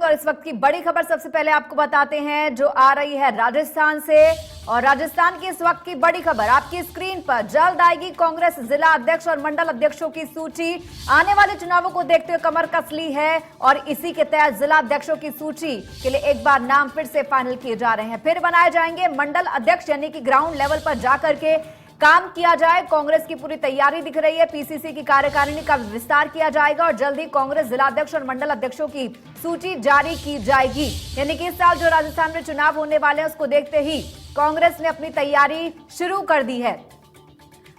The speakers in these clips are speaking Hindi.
और इस वक्त की बड़ी खबर सबसे पहले आपको बताते हैं जो आ रही है राजस्थान से। और राजस्थान की इस वक्त की बड़ी खबर आपकी स्क्रीन पर। जल्द आएगी कांग्रेस जिला अध्यक्ष और मंडल अध्यक्षों की सूची। आने वाले चुनावों को देखते हुए कमर कस ली है और इसी के तहत जिला अध्यक्षों की सूची के लिए एक बार नाम फिर से फाइनल किए जा रहे हैं। फिर बनाए जाएंगे मंडल अध्यक्ष, यानी कि ग्राउंड लेवल पर जाकर के काम किया जाए। कांग्रेस की पूरी तैयारी दिख रही है। पीसीसी की कार्यकारिणी का विस्तार किया जाएगा और जल्द ही कांग्रेस जिला अध्यक्ष और मंडल अध्यक्षों की सूची जारी की जाएगी। यानी कि इस साल जो राजस्थान में चुनाव होने वाले हैं उसको देखते ही कांग्रेस ने अपनी तैयारी शुरू कर दी है।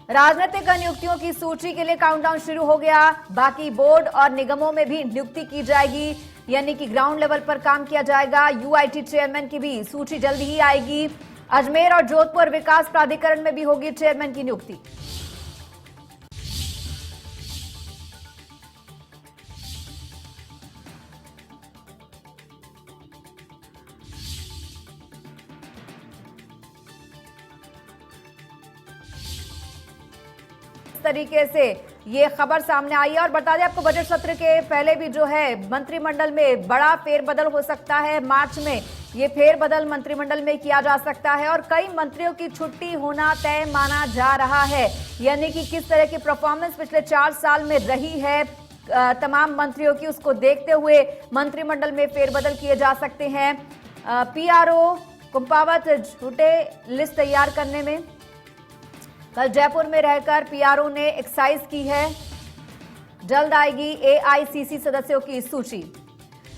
राजनीतिक नियुक्तियों की सूची के लिए काउंटडाउन शुरू हो गया। बाकी बोर्ड और निगमों में भी नियुक्ति की जाएगी, यानी कि ग्राउंड लेवल पर काम किया जाएगा। यूआईटी चेयरमैन की भी सूची जल्द ही आएगी। अजमेर और जोधपुर विकास प्राधिकरण में भी होगी चेयरमैन की नियुक्ति। इस तरीके से ये खबर सामने आई है। और बता दें आपको, बजट सत्र के पहले भी जो है मंत्रिमंडल में बड़ा फेरबदल हो सकता है। मार्च में ये फेरबदल मंत्रिमंडल में किया जा सकता है और कई मंत्रियों की छुट्टी होना तय माना जा रहा है। यानी कि किस तरह की परफॉर्मेंस पिछले 4 साल में रही है तमाम मंत्रियों की, उसको देखते हुए मंत्रिमंडल में फेरबदल किए जा सकते हैं। पीआरओ कुंपावत जुटे लिस्ट तैयार करने में। कल जयपुर में रहकर पीआरओ ने एक्सरसाइज की है। जल्द आएगी एआईसीसी सदस्यों की सूची।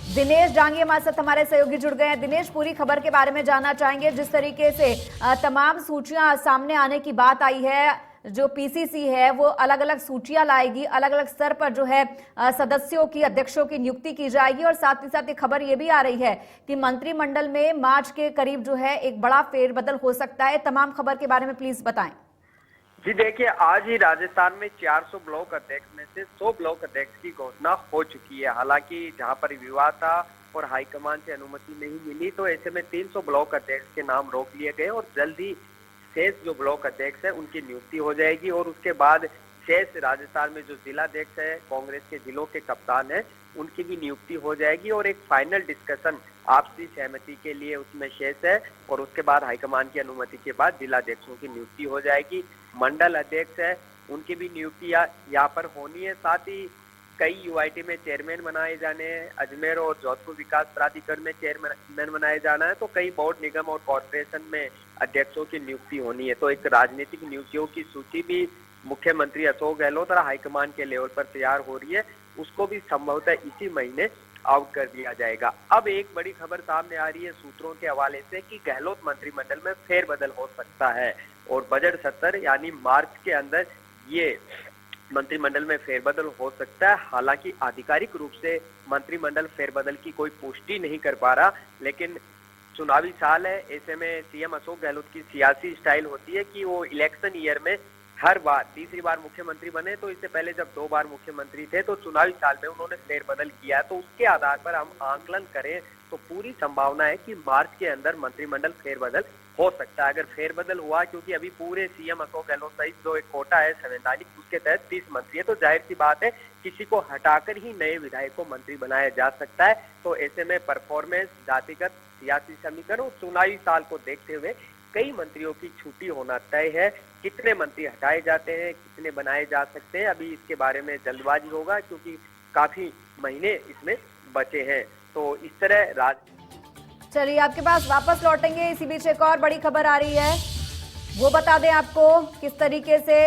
दिनेश डांगी हमारे साथ, हमारे सहयोगी जुड़ गए हैं। दिनेश, पूरी खबर के बारे में जानना चाहेंगे। जिस तरीके से तमाम सूचियां सामने आने की बात आई है, जो पीसीसी है वो अलग अलग सूचियां लाएगी, अलग अलग स्तर पर जो है सदस्यों की, अध्यक्षों की नियुक्ति की जाएगी। और साथ ही साथ ये खबर ये भी आ रही है कि मंत्रिमंडल में मार्च के करीब जो है एक बड़ा फेरबदल हो सकता है। तमाम खबर के बारे में प्लीज बताएं। जी देखिए, आज ही राजस्थान में 400 ब्लॉक अध्यक्ष में से 100 ब्लॉक अध्यक्ष की घोषणा हो चुकी है। हालांकि जहां पर विवाद था और हाईकमान से अनुमति नहीं मिली, तो ऐसे में 300 ब्लॉक अध्यक्ष के नाम रोक लिए गए और जल्द ही शेष जो ब्लॉक अध्यक्ष है उनकी नियुक्ति हो जाएगी। और उसके बाद शेष राजस्थान में जो जिला अध्यक्ष है, कांग्रेस के जिलों के कप्तान है, उनकी भी नियुक्ति हो जाएगी। और एक फाइनल डिस्कशन आपसी सहमति के लिए उसमें शेष है और उसके बाद हाईकमान की अनुमति के बाद जिला अध्यक्षों की नियुक्ति हो जाएगी। मंडल अध्यक्ष है, उनकी भी नियुक्ति यहाँ पर होनी है। साथ ही कई यूआईटी में चेयरमैन बनाए जाने हैं। अजमेर और जोधपुर विकास प्राधिकरण में चेयरमैन बनाए जाना है। तो कई बोर्ड, निगम और कॉर्पोरेशन में अध्यक्षों की नियुक्ति होनी है। तो एक राजनीतिक नियुक्तियों की सूची भी मुख्यमंत्री अशोक गहलोत और हाईकमान के लेवल पर तैयार हो रही है। उसको भी संभवतः इसी महीने आउट कर दिया जाएगा। अब एक बड़ी खबर सामने आ रही है सूत्रों के हवाले से कि गहलोत मंत्रिमंडल में फेरबदल हो सकता है और बजट सत्र यानी मार्च के अंदर ये मंत्रिमंडल में फेरबदल हो सकता है। हालांकि आधिकारिक रूप से मंत्रिमंडल फेरबदल की कोई पुष्टि नहीं कर पा रहा, लेकिन चुनावी साल है, ऐसे में सीएम अशोक गहलोत की सियासी स्टाइल होती है कि वो इलेक्शन ईयर में हर बार, तीसरी बार मुख्यमंत्री बने। तो इससे पहले जब 2 बार मुख्यमंत्री थे तो चुनावी साल में उन्होंने फेरबदल किया। तो उसके आधार पर हम आंकलन करें तो पूरी संभावना है कि मार्च के अंदर मंत्रिमंडल फेरबदल हो सकता है। अगर फेरबदल हुआ, क्योंकि अभी पूरे सीएम अशोक गहलोत सहित जो एक कोटा है 47, उसके तहत 30 मंत्री है, तो जाहिर सी बात है किसी को हटाकर ही नए विधायक को मंत्री बनाया जा सकता है। तो ऐसे में परफॉर्मेंस, जातिगत, सियासी समीकरण और चुनावी साल को देखते हुए कई मंत्रियों की छुट्टी होना तय है। कितने मंत्री हटाए जाते हैं, कितने बनाए जा सकते हैं, अभी इसके बारे में जल्दबाजी होगा क्योंकि काफी महीने इसमें बचे हैं। तो इस तरह चलिए आपके पास वापस लौटेंगे। इसी बीच एक और बड़ी खबर आ रही है, वो बता दें आपको किस तरीके से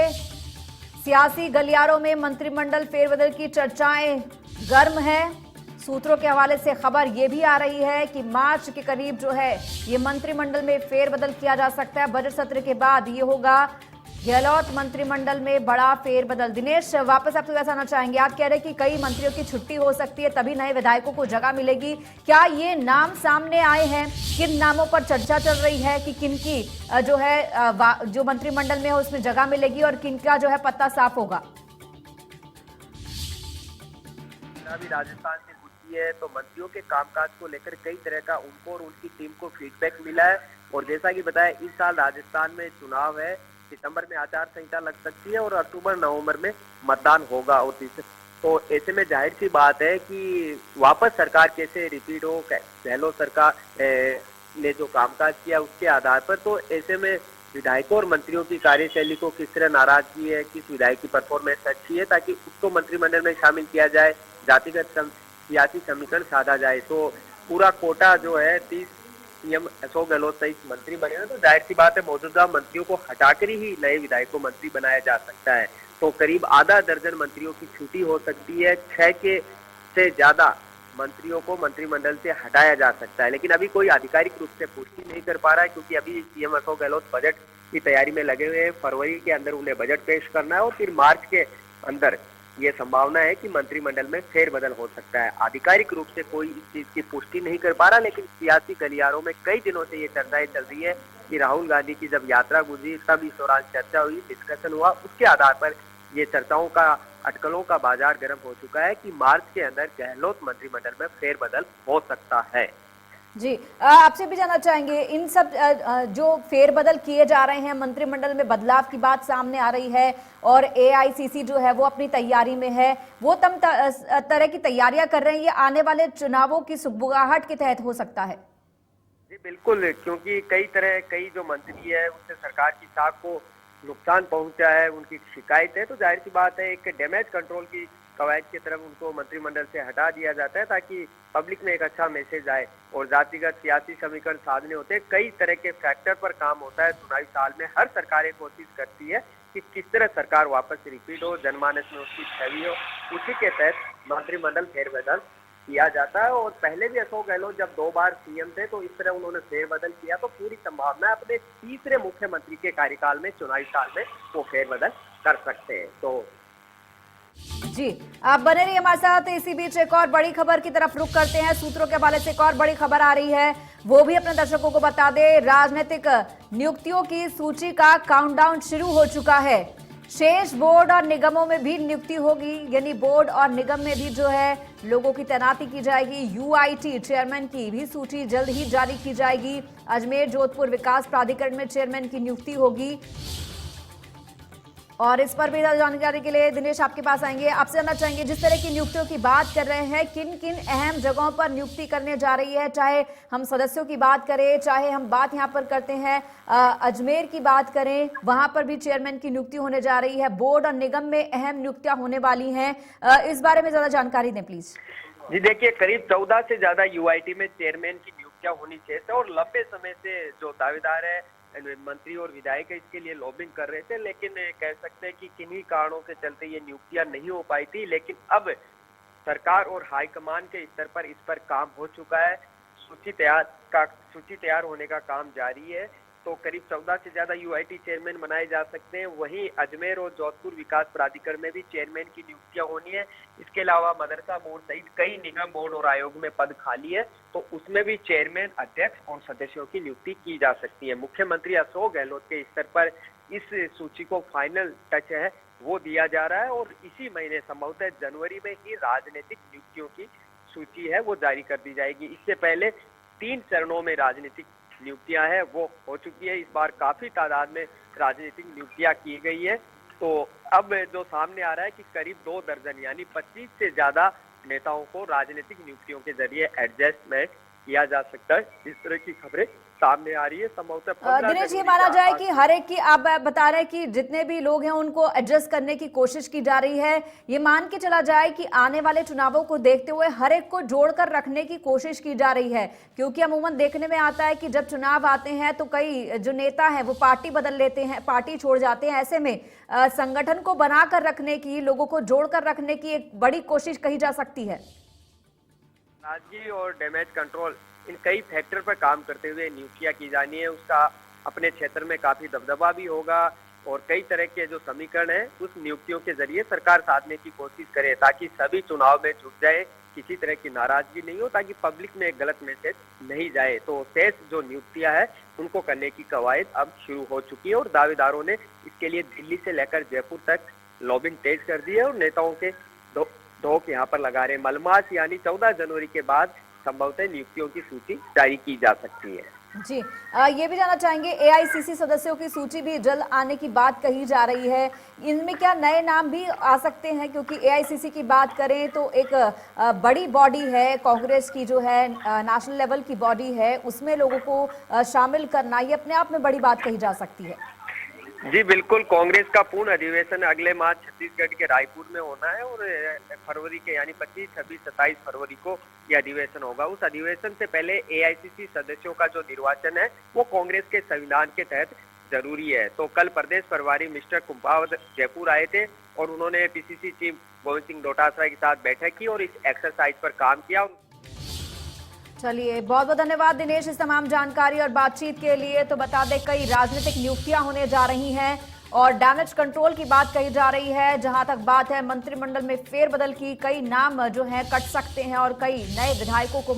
सियासी गलियारों में मंत्रिमंडल फेरबदल की चर्चाएं गर्म हैं। सूत्रों के हवाले से खबर यह भी आ रही है कि मार्च के करीब जो है ये मंत्रिमंडल में फेरबदल किया जा सकता है। बजट सत्र के बाद ये होगा गहलोत मंत्रिमंडल में बड़ा फेरबदल। दिनेश, वापस आपसे बताना चाहेंगे, आप कह रहे हैं कि कई मंत्रियों की छुट्टी हो सकती है, तभी नए विधायकों को जगह मिलेगी। क्या ये नाम सामने आए हैं? किन नामों पर चर्चा चल रही है कि किनकी जो है जो मंत्रिमंडल में है उसमें जगह मिलेगी और किनका जो है पत्ता साफ होगा? अभी राजस्थान से गुजरी है तो मंत्रियों के कामकाज को लेकर कई तरह का उनको और उनकी टीम को फीडबैक मिला है। और जैसा कि बताया, इस साल राजस्थान में चुनाव है, सितंबर में आचार संहिता लग सकती है और अक्टूबर नवंबर में मतदान होगा। और तो ऐसे में जाहिर सी बात है कि वापस सरकार कैसे रिपीट हो, गहलोत सरकार ने जो कामकाज किया उसके आधार पर, तो ऐसे में विधायकों और मंत्रियों की कार्यशैली को किस तरह नाराजगी है, किस विधायक की परफॉर्मेंस अच्छी है, ताकि उसको मंत्रिमंडल में शामिल किया जाए, जातिगत सियासी समीकरण साधा जाए। तो पूरा कोटा जो है 30 सीएम अशोक गहलोत सहित मंत्री बने हैं, तो जाहिर सी बात है मौजूदा मंत्रियों को हटाकर ही नए विधायकों मंत्री बनाया जा सकता है। तो करीब आधा दर्जन मंत्रियों की छुट्टी हो सकती है, 6 के से ज्यादा मंत्रियों को मंत्रिमंडल से हटाया जा सकता है, लेकिन अभी कोई आधिकारिक रूप से पुष्टि नहीं कर पा रहा है, क्योंकि अभी सीएम अशोक गहलोत बजट की तैयारी में लगे हुए हैं। फरवरी के अंदर उन्हें बजट पेश करना है और फिर मार्च के अंदर ये संभावना है कि मंत्रिमंडल में फेरबदल हो सकता है। आधिकारिक रूप से कोई इस चीज की पुष्टि नहीं कर पा रहा, लेकिन सियासी गलियारों में कई दिनों से ये चर्चाएं चल रही है कि राहुल गांधी की जब यात्रा गुजरी तब इस दौरान चर्चा हुई, डिस्कशन हुआ, उसके आधार पर ये चर्चाओं का, अटकलों का बाजार गर्म हो चुका है कि मार्च के अंदर गहलोत मंत्रिमंडल में फेरबदल हो सकता है। जी, आपसे भी जानना चाहेंगे, इन सब जो फेरबदल किए जा रहे हैं, मंत्रिमंडल में बदलाव की बात सामने आ रही है और एआईसीसी जो है वो अपनी तैयारी में है, वो तम तरह की तैयारियां कर रहे हैं, ये आने वाले चुनावों की सुगबुगाहट के तहत हो सकता है? जी बिल्कुल, क्योंकि कई जो मंत्री है उससे सरकार की साख को नुकसान पहुंचा है, उनकी शिकायत है, तो जाहिर सी बात है एक डैमेज कंट्रोल की कवायद की तरफ उनको मंत्रिमंडल से हटा दिया जाता है, ताकि पब्लिक में एक अच्छा मैसेज आए और जातिगत सियासी समीकरण साधने होते हैं। कई तरह के फैक्टर पर काम होता है चुनावी साल में। हर सरकारें कोशिश करती है कि किस तरह सरकार वापस रिपीट हो, जनमानस में उसकी छवि हो, उसी के तहत मंत्रिमंडल फेरबदल किया जाता है। और पहले भी अशोक गहलोत जब 2 बार सीएम थे तो इस तरह उन्होंने फेरबदल किया, तो पूरी संभावना है अपने तीसरे मुख्यमंत्री के कार्यकाल में चुनावी साल में वो फेरबदल कर सकते हैं। तो जी, आप बने रहिए हमारे साथ। इसी बीच एक और बड़ी खबर की तरफ रुख करते हैं। सूत्रों के हवाले से एक और बड़ी खबर आ रही है, वो भी अपने दर्शकों को बता दे। राजनीतिक नियुक्तियों की सूची का काउंटडाउन शुरू हो चुका है। शेष बोर्ड और निगमों में भी नियुक्ति होगी, यानी बोर्ड और निगम में भी जो है लोगों की तैनाती की जाएगी। यूआईटी चेयरमैन की भी सूची जल्द ही जारी की जाएगी। अजमेर जोधपुर विकास प्राधिकरण में चेयरमैन की नियुक्ति होगी और इस पर भी जानकारी के लिए दिनेश आपके पास आएंगे। आपसे जानना चाहेंगे, जिस तरह की नियुक्तियों की बात कर रहे हैं, किन किन अहम जगहों पर नियुक्ति करने जा रही है? चाहे हम सदस्यों की बात करें, चाहे हम बात यहां पर करते हैं अजमेर की बात करें, वहां पर भी चेयरमैन की नियुक्ति होने जा रही है। बोर्ड और निगम में अहम नियुक्तियां होने वाली हैं, इस बारे में ज्यादा जानकारी दें प्लीज। जी देखिए, करीब 14 से ज्यादा यूआईटी में चेयरमैन की नियुक्तियां होनी चाहिए और लंबे समय से जो दावेदार है मंत्री और विधायक इसके लिए लॉबिंग कर रहे थे, लेकिन कह सकते हैं कि किन्हीं कारणों के चलते ये नियुक्तियां नहीं हो पाई थी। लेकिन अब सरकार और हाईकमान के स्तर पर इस पर काम हो चुका है। सूची तैयार होने का काम जारी है। तो करीब 14 से ज्यादा यूआईटी चेयरमैन बनाए जा सकते हैं। वहीं अजमेर और जोधपुर विकास प्राधिकरण में भी चेयरमैन की नियुक्तियां होनी है। इसके अलावा मदरसा बोर्ड सहित कई निगम, बोर्ड और आयोग में पद खाली है, तो उसमें भी चेयरमैन, अध्यक्ष और सदस्यों की नियुक्ति की जा सकती है। मुख्यमंत्री अशोक गहलोत के स्तर पर इस सूची को फाइनल टच है वो दिया जा रहा है और इसी महीने संभवतः जनवरी में ही राजनीतिक नियुक्तियों की सूची है वो जारी कर दी जाएगी। इससे पहले 3 चरणों में राजनीतिक नियुक्तियां हैं वो हो चुकी है। इस बार काफी तादाद में राजनीतिक नियुक्तियां की गई है। तो अब जो सामने आ रहा है कि करीब 2 दर्जन यानी 25 से ज्यादा नेताओं को राजनीतिक नियुक्तियों के जरिए एडजस्टमेंट किया जा सकता है। इस तरह की खबरें सामने आ रही है। संभवतः दिनेश, ये माना जाए कि हर एक की, आप बता रहे हैं कि जितने भी लोग हैं उनको एडजस्ट करने की कोशिश की जा रही है। ये मान के चला जाए कि आने वाले चुनावों को देखते हुए हर एक को जोड़कर रखने की कोशिश की जा रही है, क्योंकि अमूमन देखने में आता है कि जब चुनाव आते हैं तो कई जो नेता हैं वो पार्टी बदल लेते हैं, पार्टी छोड़ जाते हैं। ऐसे में संगठन को बनाकर रखने की, लोगों को जोड़कर रखने की एक बड़ी कोशिश कही जा सकती है। नाराजगी और डैमेज कंट्रोल, इन कई फैक्टर पर काम करते हुए नियुक्तियां की जानी है। उसका अपने क्षेत्र में काफी दबदबा भी होगा और कई तरह के जो समीकरण है उस नियुक्तियों के जरिए सरकार साधने की कोशिश करे, ताकि सभी चुनाव में जुट जाए, किसी तरह की नाराजगी नहीं हो, ताकि पब्लिक में एक गलत मैसेज नहीं जाए। तो शेष जो नियुक्तियां है उनको करने की कवायद अब शुरू हो चुकी है और दावेदारों ने इसके लिए दिल्ली से लेकर जयपुर तक लॉबिंग तेज कर दी है और नेताओं के धोख यहाँ पर लगा रहे। मलमास यानी 14 जनवरी के बाद संभवतः नियुक्तियों की सूची जारी की जा सकती है। जी, ये भी जानना चाहेंगे, एआईसीसी सदस्यों की सूची भी जल्द आने की बात कही जा रही है। इनमें क्या नए नाम भी आ सकते हैं? क्योंकि एआईसीसी की बात करें तो एक बड़ी बॉडी है, कांग्रेस की जो है नेशनल लेवल की बॉडी है, उसमें लोगों को शामिल करना ये अपने आप में बड़ी बात कही जा सकती है। जी बिल्कुल, कांग्रेस का पूर्ण अधिवेशन अगले माह छत्तीसगढ़ के रायपुर में होना है और फरवरी के यानी 25, 26, 27 फरवरी को यह अधिवेशन होगा। उस अधिवेशन से पहले एआईसीसी सदस्यों का जो निर्वाचन है वो कांग्रेस के संविधान के तहत जरूरी है। तो कल प्रदेश प्रभारी मिस्टर कुंभावत जयपुर आए थे और उन्होंने पीसीसी चीफ गोविंद सिंह डोटासरा के साथ बैठक की और इस एक्सरसाइज पर काम किया। चलिए, बहुत बहुत धन्यवाद दिनेश इस तमाम जानकारी और बातचीत के लिए। तो बता दें, कई राजनीतिक नियुक्तियां होने जा रही हैं और डैमेज कंट्रोल की बात कही जा रही है। जहां तक बात है मंत्रिमंडल में फेरबदल की, कई नाम जो हैं कट सकते हैं और कई नए विधायकों को